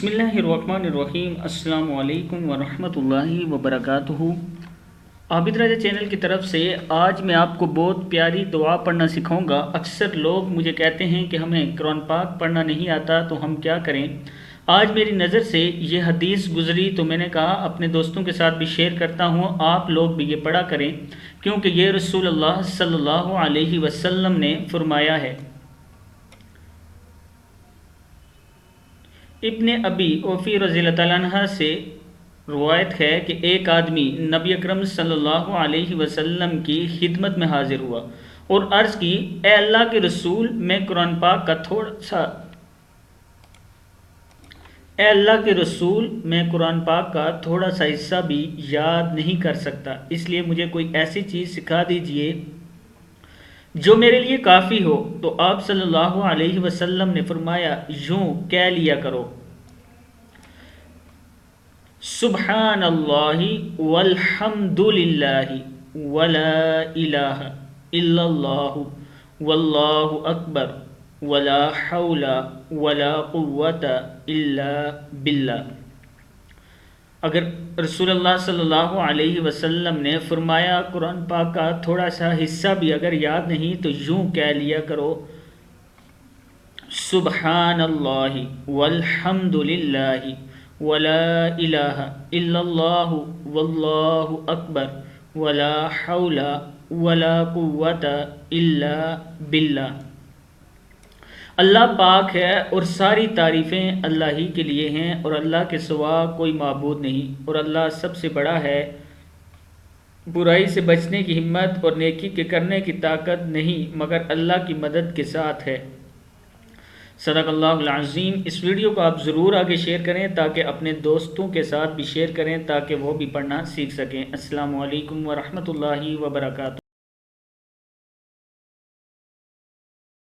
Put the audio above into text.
بسم اللہ الرحمن الرحیم۔ السلام علیکم ورحمۃ اللہ وبرکاتہ۔ عابد راجہ چینل کی طرف سے آج میں آپ کو بہت پیاری دعا پڑھنا سکھاؤں گا۔ اکثر لوگ مجھے کہتے ہیں کہ ہمیں قرآن پاک پڑھنا نہیں آتا تو ہم کیا کریں۔ آج میری نظر سے یہ حدیث گزری تو میں نے کہا اپنے دوستوں کے ساتھ بھی شیئر کرتا ہوں، آپ لوگ بھی یہ پڑھا کریں، کیونکہ یہ رسول اللہ صلی اللہ علیہ وسلم نے فرمایا ہے۔ ابن ابی اوفی رضی اللہ تعالیٰ عنہ سے روایت ہے کہ ایک آدمی نبی اکرم صلی اللہ علیہ وسلم کی خدمت میں حاضر ہوا اور عرض کی، اے اللہ کے رسول، میں قرآن پاک کا تھوڑا سا حصہ بھی یاد نہیں کر سکتا، اس لیے مجھے کوئی ایسی چیز سکھا دیجئے جو میرے لیے کافی ہو۔ تو آپ صلی اللہ علیہ وسلم نے فرمایا، یوں کہہ لیا کرو، سبحان اللہ والحمد للہ ولا الہ الا اللہ واللہ اکبر ولا حول ولا قوت الا باللہ۔ اگر رسول اللہ صلی اللہ علیہ وسلم نے فرمایا قرآن پاک کا تھوڑا سا حصہ بھی اگر یاد نہیں تو یوں کہہ لیا کرو، سبحان اللہ والحمد للہ ولا الہ الا اللہ واللہ اکبر ولا حول ولا قوت الا باللہ۔ اللہ پاک ہے اور ساری تعریفیں اللہ ہی کے لیے ہیں، اور اللہ کے سوا کوئی معبود نہیں، اور اللہ سب سے بڑا ہے۔ برائی سے بچنے کی ہمت اور نیکی کے کرنے کی طاقت نہیں مگر اللہ کی مدد کے ساتھ ہے۔ صدق اللہ العظیم۔ اس ویڈیو کو آپ ضرور آگے شیئر کریں تاکہ اپنے دوستوں کے ساتھ بھی شیئر کریں تاکہ وہ بھی پڑھنا سیکھ سکیں۔ السلام علیکم ورحمۃ اللہ وبرکاتہ۔